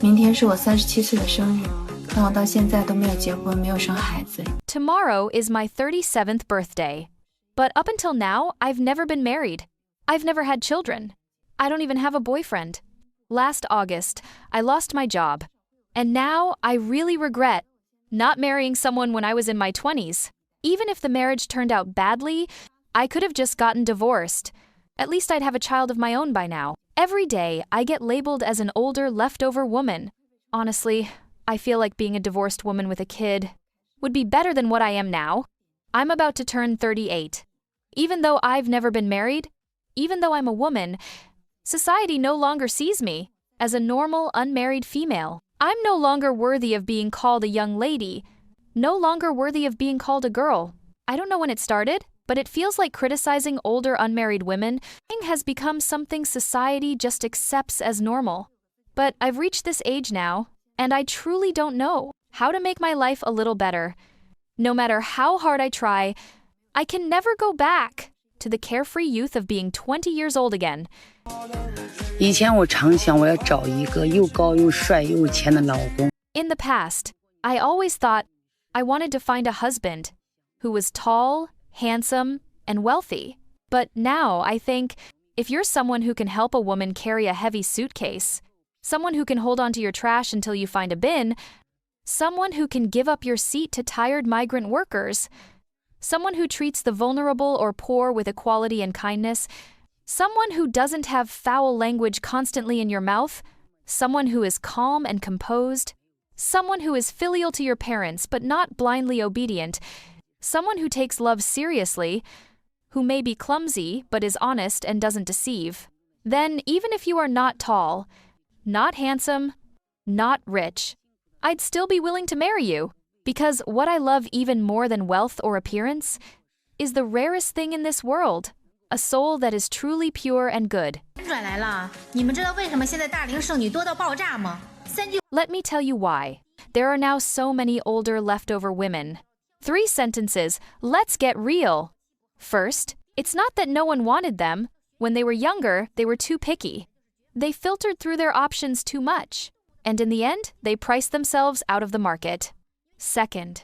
明天是我37岁的生日，但我到现在都没有结婚，没有生孩子。Tomorrow is my 37th birthday. But up until now, I've never been married. I've never had children. I don't even have a boyfriend. Last August, I lost my job. And now I really regret not marrying someone when I was in my 20s. Even if the marriage turned out badly, I could have just gotten divorced. At least I'd have a child of my own by now. Every day, I get labeled as an older, leftover woman. Honestly, I feel like being a divorced woman with a kid would be better than what I am now. I'm about to turn 38. Even though I've never been married, even though I'm a woman, society no longer sees me as a normal, unmarried female. I'm no longer worthy of being called a young lady, no longer worthy of being called a girl. I don't know when it started, but it feels like criticizing older unmarried women has become something society just accepts as normal. But I've reached this age now, and I truly don't know how to make my life a little better. No matter how hard I try, I can never go back to the carefree youth of being 20 years old again. 以前我常想我要找一个又高又帅又有钱的老公。 In the past, I always thought I wanted to find a husband who was tall, handsome, and wealthy. But now I think if you're someone who can help a woman carry a heavy suitcase, someone who can hold onto your trash until you find a bin, someone who can give up your seat to tired migrant workers, someone who treats the vulnerable or poor with equality and kindness, someone who doesn't have foul language constantly in your mouth, someone who is calm and composed, someone who is filial to your parents but not blindly obedient, someone who takes love seriously, who may be clumsy but is honest and doesn't deceive. Then, even if you are not tall, not handsome, not rich, I'd still be willing to marry you, because what I love even more than wealth or appearance is the rarest thing in this world, a soul that is truly pure and good. Let me tell you why. There are now so many older leftover women. 3 sentences, let's get real. First, it's not that no one wanted them. When they were younger, they were too picky. They filtered through their options too much. And in the end, they priced themselves out of the market. Second,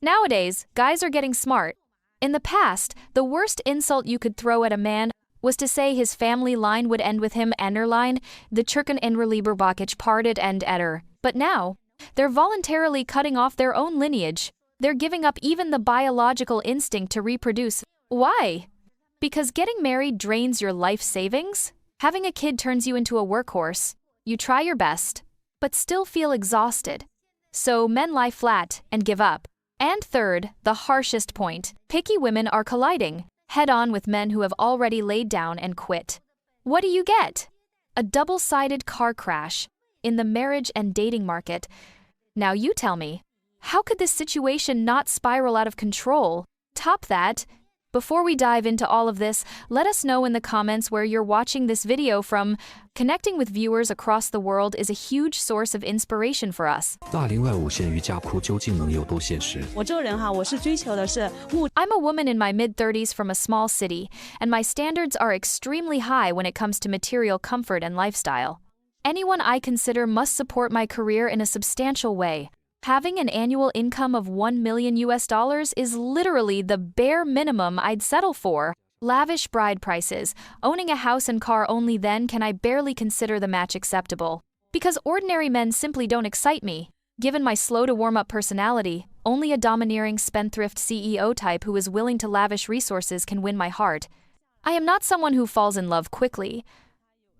nowadays, guys are getting smart. In the past, the worst insult you could throw at a man was to say his family line would end with him Enderline, the Chirken Enrelieberbakich parted and Eder. But now, they're voluntarily cutting off their own lineage. They're giving up even the biological instinct to reproduce. Why? Because getting married drains your life savings? Having a kid turns you into a workhorse. You try your best, but still feel exhausted. So men lie flat and give up. And third, the harshest point, picky women are colliding head-on with men who have already laid down and quit. What do you get? A double-sided car crash in the marriage and dating market. Now you tell me, how could this situation not spiral out of control? Top that. Before we dive into all of this, let us know in the comments where you're watching this video from. Connecting with viewers across the world is a huge source of inspiration for us. I'm a woman in my mid-30s from a small city, and my standards are extremely high when it comes to material comfort and lifestyle. Anyone I consider must support my career in a substantial way. Having an annual income of $1 million is literally the bare minimum I'd settle for. Lavish bride prices, owning a house and car, only then can I barely consider the match acceptable. Because ordinary men simply don't excite me. Given my slow-to-warm-up personality, only a domineering spendthrift CEO type who is willing to lavish resources can win my heart. I am not someone who falls in love quickly.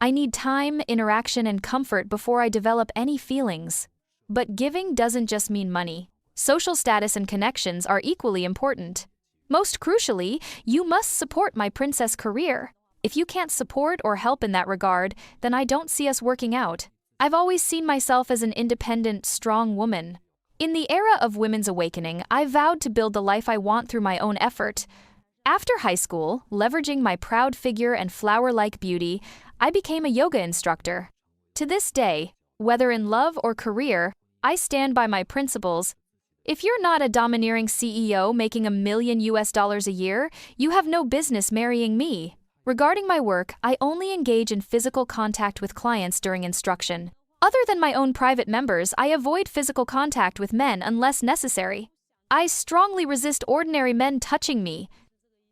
I need time, interaction, and comfort before I develop any feelings. But giving doesn't just mean money. Social status and connections are equally important. Most crucially, you must support my princess career. If you can't support or help in that regard, then I don't see us working out. I've always seen myself as an independent, strong woman. In the era of women's awakening, I vowed to build the life I want through my own effort. After high school, leveraging my proud figure and flower-like beauty, I became a yoga instructor. To this day, whether in love or career, I stand by my principles. If you're not a domineering CEO making $1 million a year, you have no business marrying me. Regarding my work, I only engage in physical contact with clients during instruction. Other than my own private members, I avoid physical contact with men unless necessary. I strongly resist ordinary men touching me.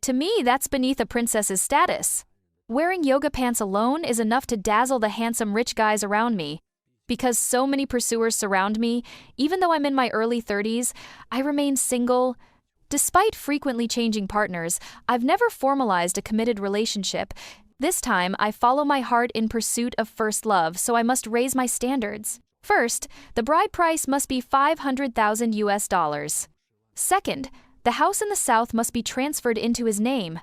To me, that's beneath a princess's status. Wearing yoga pants alone is enough to dazzle the handsome rich guys around me. Because so many pursuers surround me, even though I'm in my early 30s, I remain single. Despite frequently changing partners, I've never formalized a committed relationship. This time, I follow my heart in pursuit of first love, so I must raise my standards. First, the bride price must be $500,000. Second, the house in the South must be transferred into his name.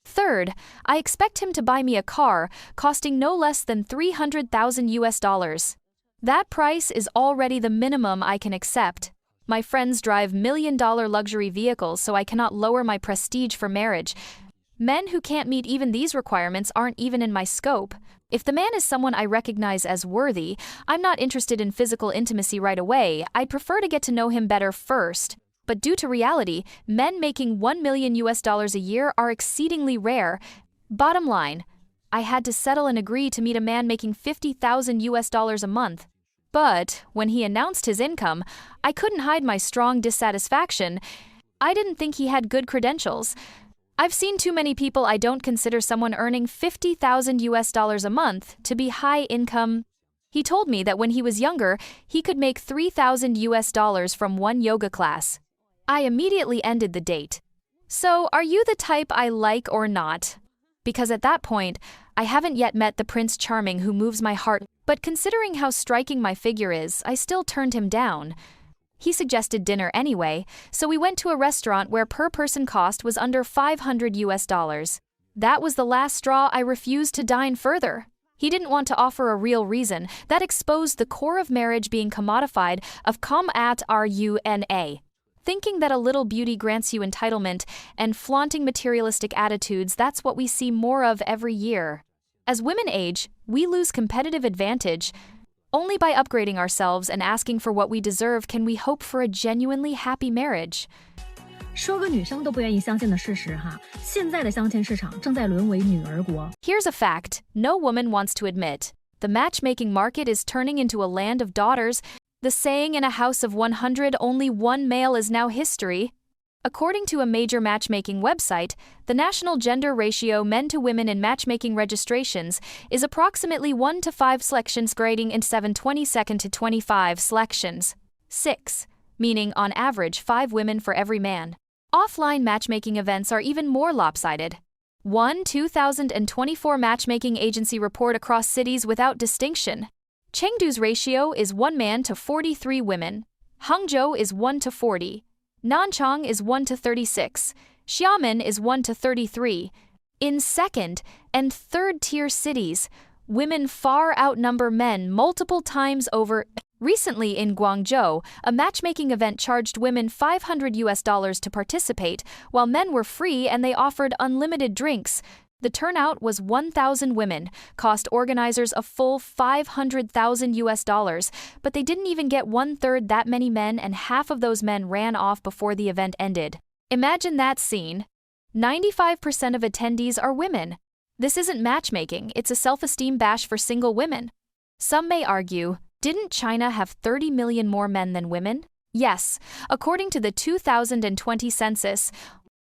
Third, I expect him to buy me a car costing no less than $300,000. That price is already the minimum I can accept. My friends drive million-dollar luxury vehicles, so I cannot lower my prestige for marriage. Men who can't meet even these requirements aren't even in my scope. If the man is someone I recognize as worthy, I'm not interested in physical intimacy right away. I'd prefer to get to know him better first. But due to reality, men making $1 million a year are exceedingly rare. Bottom line, I had to settle and agree to meet a man making $50,000 a month. But when he announced his income, I couldn't hide my strong dissatisfaction. I didn't think he had good credentials. I've seen too many people I don't consider someone earning $50,000 a month to be high income. He told me that when he was younger, he could make $3,000 from one yoga class. I immediately ended the date. So, are you the type I like or not? Because at that point, I haven't yet met the Prince Charming who moves my heart, but considering how striking my figure is, I still turned him down. He suggested dinner anyway, so we went to a restaurant where per-person cost was under $500. That was the last straw. I refused to dine further. He didn't want to offer a real reason. That exposed the core of marriage being commodified of com-at-runa. Thinking that a little beauty grants you entitlement and flaunting materialistic attitudes, that's what we see more of every year. As women age, we lose competitive advantage. Only by upgrading ourselves and asking for what we deserve can we hope for a genuinely happy marriage. 说个女生都不愿意相信的事实哈，现在的相亲市场正在沦为女儿国。 Here's a fact no woman wants to admit. The matchmaking market is turning into a land of daughters. The saying in a house of 100 only one male is now history. According to a major matchmaking website, the national gender ratio men to women in matchmaking registrations is approximately 1 to 5 selections, grading in 7/22 to 25 selections. 6, meaning on average 5 women for every man. Offline matchmaking events are even more lopsided. One 2024 matchmaking agency report across cities without distinction. Chengdu's ratio is 1 man to 43 women. Hangzhou is 1 to 40. Nanchang is 1 to 36. Xiamen is 1 to 33. In second and third tier cities, women far outnumber men multiple times over. Recently in Guangzhou, a matchmaking event charged women $500 to participate, while men were free and they offered unlimited drinks. The turnout was 1,000 women, cost organizers a full $500,000, but they didn't even get 1/3 that many men, and half of those men ran off before the event ended. Imagine that scene. 95% of attendees are women. This isn't matchmaking, it's a self-esteem bash for single women. Some may argue, didn't China have 30 million more men than women? Yes, according to the 2020 census.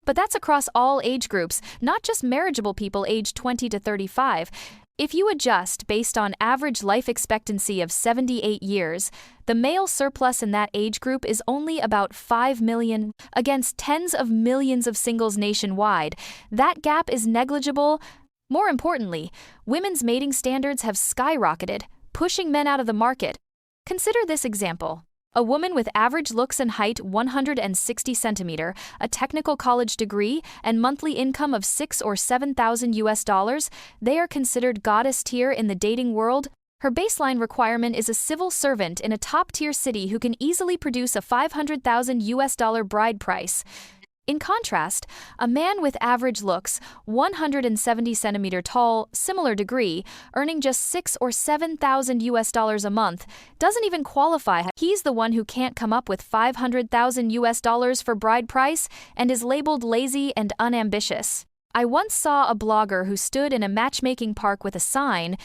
But that's across all age groups, not just marriageable people aged 20 to 35. If you adjust based on average life expectancy of 78 years, the male surplus in that age group is only about 5 million, against tens of millions of singles nationwide. That gap is negligible. More importantly, women's mating standards have skyrocketed, pushing men out of the market. Consider this example. A woman with average looks and height 160 centimeter, a technical college degree, and monthly income of $6,000 or $7,000, they are considered goddess tier in the dating world. Her baseline requirement is a civil servant in a top-tier city who can easily produce a $500,000 bride price. In contrast, a man with average looks, 170 centimeter tall, similar degree, earning just $6,000 or $7,000 a month, doesn't even qualify. He's the one who can't come up with $500,000 for bride price and is labeled lazy and unambitious. I once saw a blogger who stood in a matchmaking park with a sign,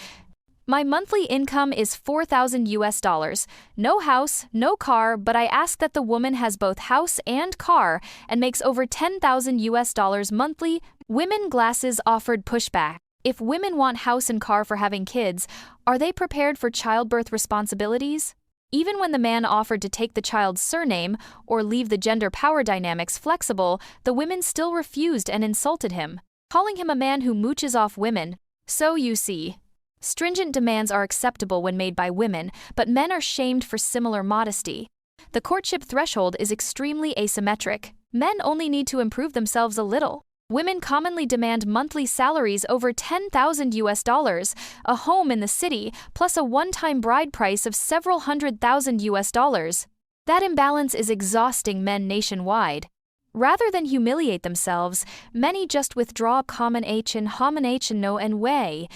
My monthly income is 4,000 US dollars. No house, no car, but I ask that the woman has both house and car and makes over 10,000 US dollars monthly. Women glasses offered pushback. If women want house and car for having kids, are they prepared for childbirth responsibilities? Even when the man offered to take the child's surname or leave the gender power dynamics flexible, the women still refused and insulted him, calling him a man who mooches off women. So you see, stringent demands are acceptable when made by women, but men are shamed for similar modesty. The courtship threshold is extremely asymmetric. Men only need to improve themselves a little. Women commonly demand monthly salaries over 10,000 US dollars, a home in the city, plus a one-time bride price of several $100,000 US dollars. That imbalance is exhausting men nationwide. Rather than humiliate themselves, many just withdraw common H and common H and no and way.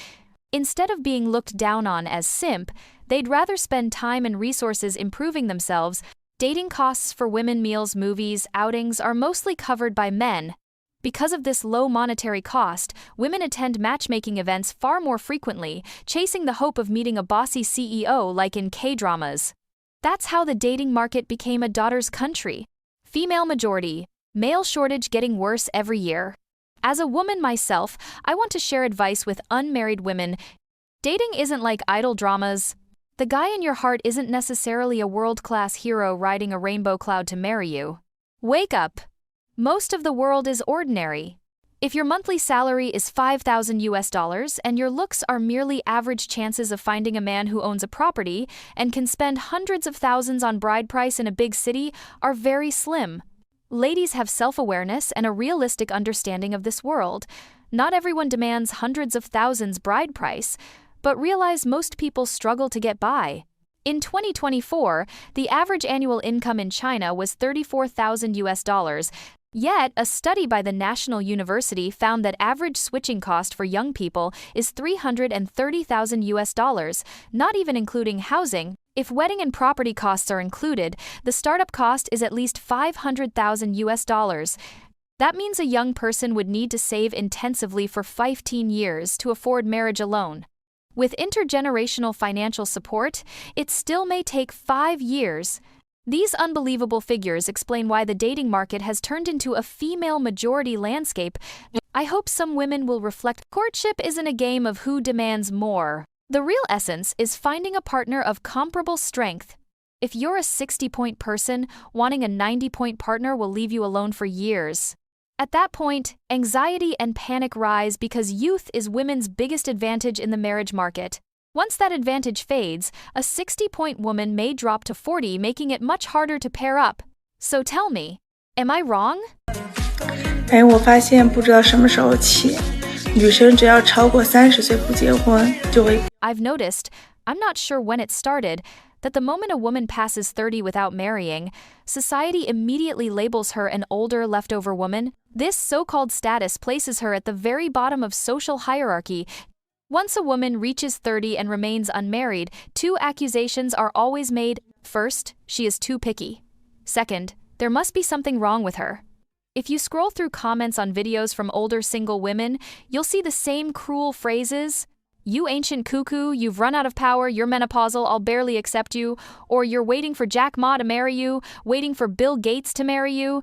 Instead of being looked down on as simp, they'd rather spend time and resources improving themselves. Dating costs for women, meals, movies, outings are mostly covered by men. Because of this low monetary cost, women attend matchmaking events far more frequently, chasing the hope of meeting a bossy CEO like in K-dramas. That's how the dating market became a daughter's country. Female majority, male shortage getting worse every year. As a woman myself, I want to share advice with unmarried women. Dating isn't like idol dramas. The guy in your heart isn't necessarily a world-class hero riding a rainbow cloud to marry you. Wake up! Most of the world is ordinary. If your monthly salary is 5,000 US dollars and your looks are merely average, chances of finding a man who owns a property and can spend hundreds of thousands on bride price in a big city are very slim. Ladies have self-awareness and a realistic understanding of this world. Not everyone demands hundreds of thousands bride price, but realize most people struggle to get by. In 2024, the average annual income in China was 34,000 US dollars. Yet, a study by the National University found that average switching cost for young people is 330,000 US dollars, not even including housing. If wedding and property costs are included, the startup cost is at least 500,000 US dollars. That means a young person would need to save intensively for 15 years to afford marriage alone. With intergenerational financial support, it still may take 5 years. These unbelievable figures explain why the dating market has turned into a female-majority landscape. I hope some women will reflect. Courtship isn't a game of who demands more. The real essence is finding a partner of comparable strength. If you're a 60-point person, wanting a 90-point partner will leave you alone for years. At that point, anxiety and panic rise because youth is women's biggest advantage in the marriage market. Once that advantage fades, a 60-point woman may drop to 40, making it much harder to pair up. So tell me, am I wrong? 我发现不知道什么时候起，女生只要超过30岁不结婚就会。 I've noticed, I'm not sure when it started, that the moment a woman passes 30 without marrying, society immediately labels her an older leftover woman. This so-called status places her at the very bottom of social hierarchy. Once a woman reaches 30 and remains unmarried, 2 accusations are always made. First, she is too picky. Second, there must be something wrong with her. If you scroll through comments on videos from older single women, you'll see the same cruel phrases. You ancient cuckoo, you've run out of power, you're menopausal, I'll barely accept you. Or you're waiting for Jack Ma to marry you, waiting for Bill Gates to marry you.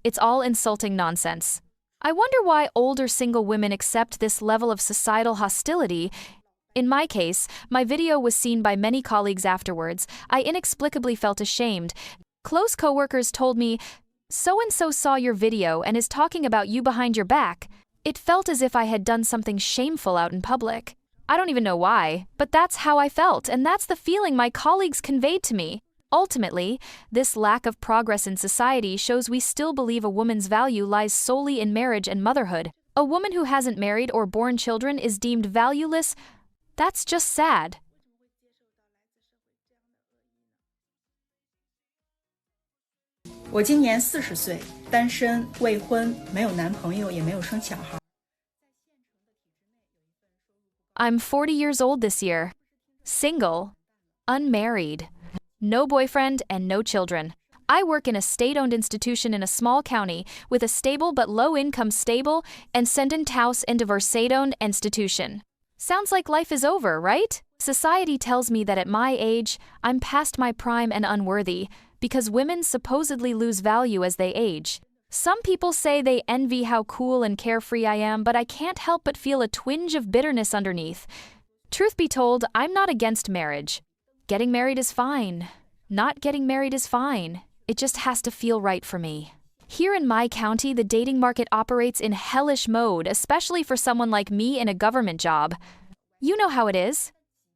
It's all insulting nonsense. I wonder why older single women accept this level of societal hostility. In my case, my video was seen by many colleagues afterwards. I inexplicably felt ashamed. Close coworkers told me, "So-and-so saw your video and is talking about you behind your back." It felt as if I had done something shameful out in public. I don't even know why, but that's how I felt, and that's the feeling my colleagues conveyed to me. Ultimately, this lack of progress in society shows we still believe a woman's value lies solely in marriage and motherhood. A woman who hasn't married or born children is deemed valueless. That's just sad. 我今年40岁，单身，未婚，没有男朋友，也没有生小孩。 I'm 40 years old this year. Single. Unmarried. No boyfriend and no children. I work in a state-owned institution in a small county with a stable but low-income stable and send-in house into our state-owned institution. Sounds like life is over, right? Society tells me that at my age, I'm past my prime and unworthy, because women supposedly lose value as they age. Some people say they envy how cool and carefree I am, but I can't help but feel a twinge of bitterness underneath. Truth be told, I'm not against marriage. Getting married is fine. Not getting married is fine. It just has to feel right for me. Here in my county, the dating market operates in hellish mode, especially for someone like me in a government job. You know how it is.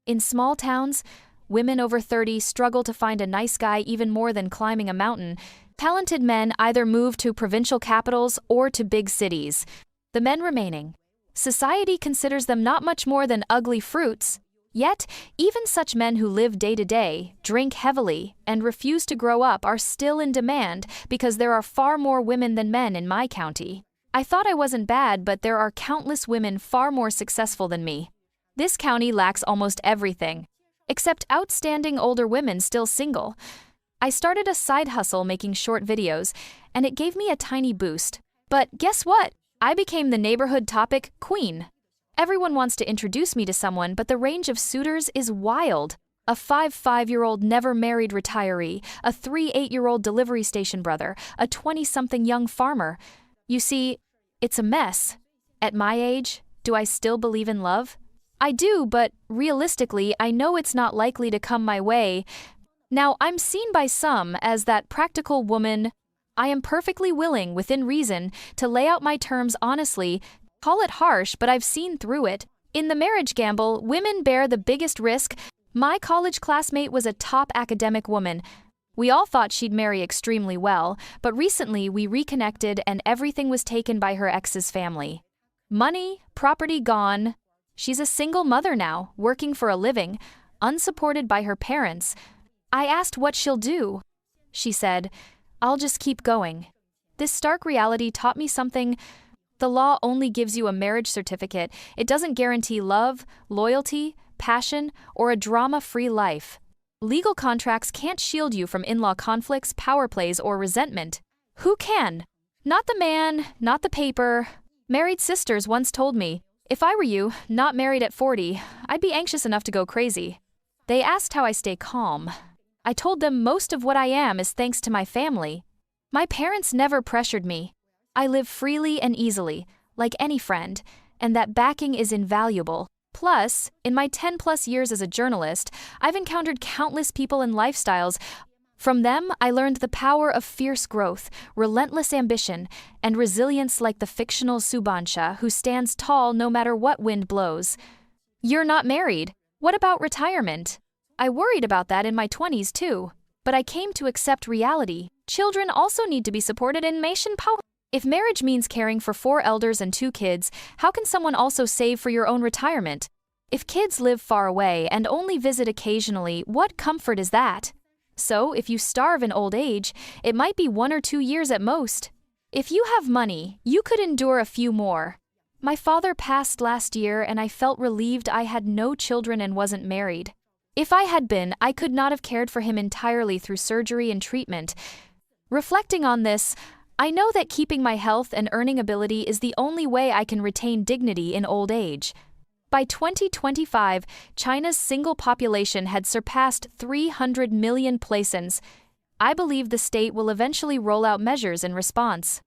In small towns, women over 30 struggle to find a nice guy even more than climbing a mountain. Talented men either move to provincial capitals or to big cities. The men remaining. Society considers them not much more than ugly fruits. Yet, even such men who live day to day, drink heavily, and refuse to grow up are still in demand because there are far more women than men in my county. I thought I wasn't bad, but there are countless women far more successful than me. This county lacks almost everything, except outstanding older women still single. I started a side hustle making short videos, and it gave me a tiny boost. But guess what? I became the neighborhood topic queen. Everyone wants to introduce me to someone, but the range of suitors is wild. A 5'5" never married retiree, a 3'8" delivery station brother, a 20-something young farmer. You see, it's a mess. At my age, do I still believe in love? I do, but realistically, I know it's not likely to come my way. Now, I'm seen by some as that practical woman. I am perfectly willing, within reason, to lay out my terms honestly. Call it harsh, but I've seen through it. In the marriage gamble, women bear the biggest risk. My college classmate was a top academic woman. We all thought she'd marry extremely well, but recently we reconnected and everything was taken by her ex's family. Money, property gone. She's a single mother now, working for a living, unsupported by her parents. I asked what she'll do. She said, "I'll just keep going." This stark reality taught me something. The law only gives you a marriage certificate. It doesn't guarantee love, loyalty, passion, or a drama-free life. Legal contracts can't shield you from in-law conflicts, power plays, or resentment. Who can? Not the man, not the paper. Married sisters once told me, if I were you, not married at 40, I'd be anxious enough to go crazy. They asked how I stay calm. I told them most of what I am is thanks to my family. My parents never pressured me. I live freely and easily, like any friend, and that backing is invaluable. Plus, in my 10+ years as a journalist, I've encountered countless people and lifestyles. From them, I learned the power of fierce growth, relentless ambition, and resilience like the fictional Subansha who stands tall no matter what wind blows. You're not married. What about retirement? I worried about that in my 20s too, but I came to accept reality. Children also need to be supported in nation power. If marriage means caring for 4 elders and 2 kids, how can someone also save for your own retirement? If kids live far away and only visit occasionally, what comfort is that? So, if you starve in old age, it might be 1 or 2 years at most. If you have money, you could endure a few more. My father passed last year and I felt relieved I had no children and wasn't married. If I had been, I could not have cared for him entirely through surgery and treatment. Reflecting on this, I know that keeping my health and earning ability is the only way I can retain dignity in old age. By 2025, China's single population had surpassed 300 million persons. I believe the state will eventually roll out measures in response.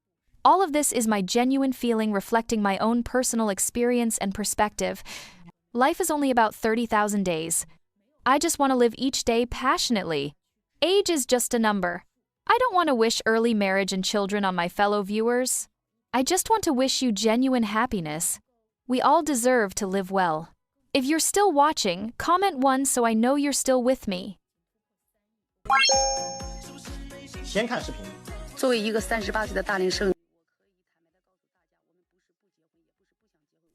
All of this is my genuine feeling reflecting my own personal experience and perspective. Life is only about 30,000 days. I just want to live each day passionately. Age is just a number. I don't want to wish early marriage and children on my fellow viewers. I just want to wish you genuine happiness. We all deserve to live well. If you're still watching, comment 1 so I know you're still with me. 先看视频。作为一个38岁的大龄剩女，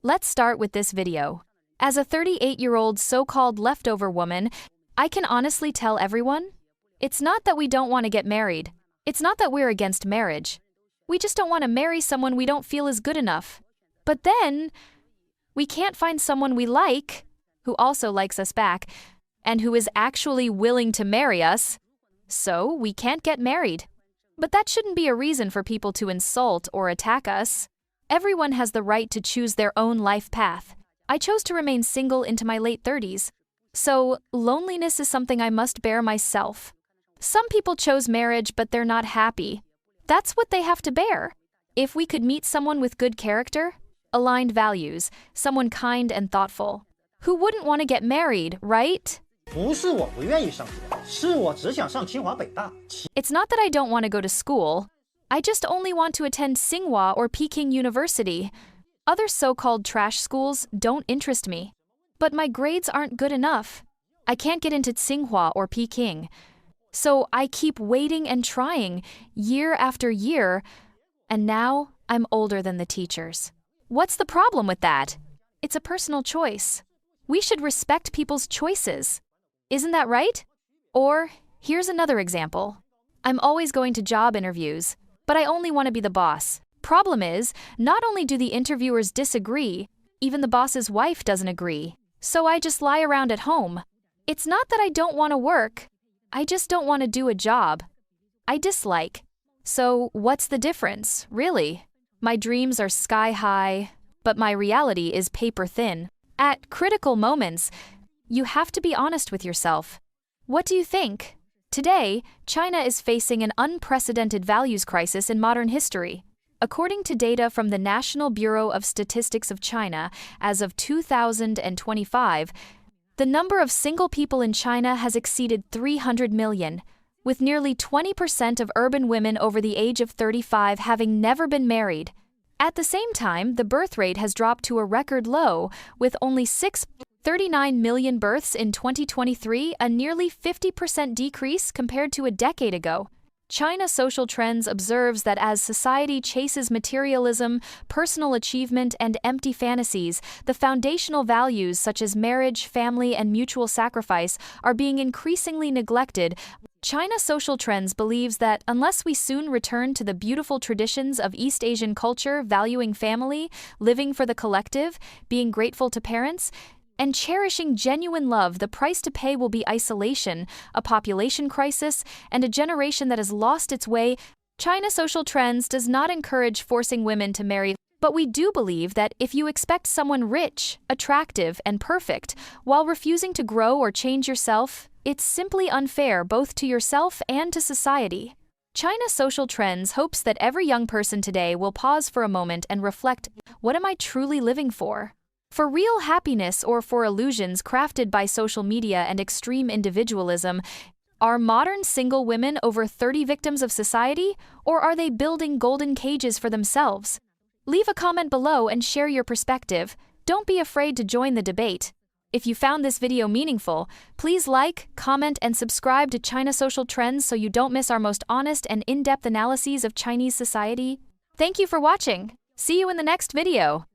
Let's start with this video. As a 38-year-old so-called leftover woman, I can honestly tell everyone, it's not that we don't want to get married. It's not that we're against marriage. We just don't want to marry someone we don't feel is good enough. But then, we can't find someone we like, who also likes us back, and who is actually willing to marry us. So, we can't get married. But that shouldn't be a reason for people to insult or attack us. Everyone has the right to choose their own life path. I chose to remain single into my late 30s. So, loneliness is something I must bear myself. Some people chose marriage, but they're not happy. That's what they have to bear. If we could meet someone with good character, aligned values, someone kind and thoughtful, who wouldn't want to get married, right? 不是我不愿意上学，是我只想上清华北大。It's not that I don't want to go to school. I just only want to attend Tsinghua or Peking University. Other so-called trash schools don't interest me. But my grades aren't good enough. I can't get into Tsinghua or Peking. So I keep waiting and trying, year after year, and now I'm older than the teachers. What's the problem with that? It's a personal choice. We should respect people's choices. Isn't that right? Or, here's another example. I'm always going to job interviews, but I only want to be the boss. Problem is, not only do the interviewers disagree, even the boss's wife doesn't agree. So I just lie around at home. It's not that I don't want to work. I just don't want to do a job I dislike. So what's the difference, really? My dreams are sky high, but my reality is paper thin. At critical moments, you have to be honest with yourself. What do you think? Today, China is facing an unprecedented values crisis in modern history. According to data from the National Bureau of Statistics of China, as of 2025, the number of single people in China has exceeded 300 million, with nearly 20% of urban women over the age of 35 having never been married. At the same time, the birth rate has dropped to a record low, with only 39 million births in 2023, a nearly 50% decrease compared to a decade ago. China Social Trends observes that as society chases materialism, personal achievement, and empty fantasies, the foundational values such as marriage, family, and mutual sacrifice are being increasingly neglected. China Social Trends believes that unless we soon return to the beautiful traditions of East Asian culture, valuing family, living for the collective, being grateful to parents, and cherishing genuine love, the price to pay will be isolation, a population crisis, and a generation that has lost its way. China Social Trends does not encourage forcing women to marry, but we do believe that if you expect someone rich, attractive, and perfect, while refusing to grow or change yourself, it's simply unfair both to yourself and to society. China Social Trends hopes that every young person today will pause for a moment and reflect, what am I truly living for? For real happiness or for illusions crafted by social media and extreme individualism? Are modern single women over 30 victims of society, or are they building golden cages for themselves? Leave a comment below and share your perspective. Don't be afraid to join the debate. If you found this video meaningful, please like, comment, and subscribe to China Social Trends so you don't miss our most honest and in-depth analyses of Chinese society. Thank you for watching. See you in the next video.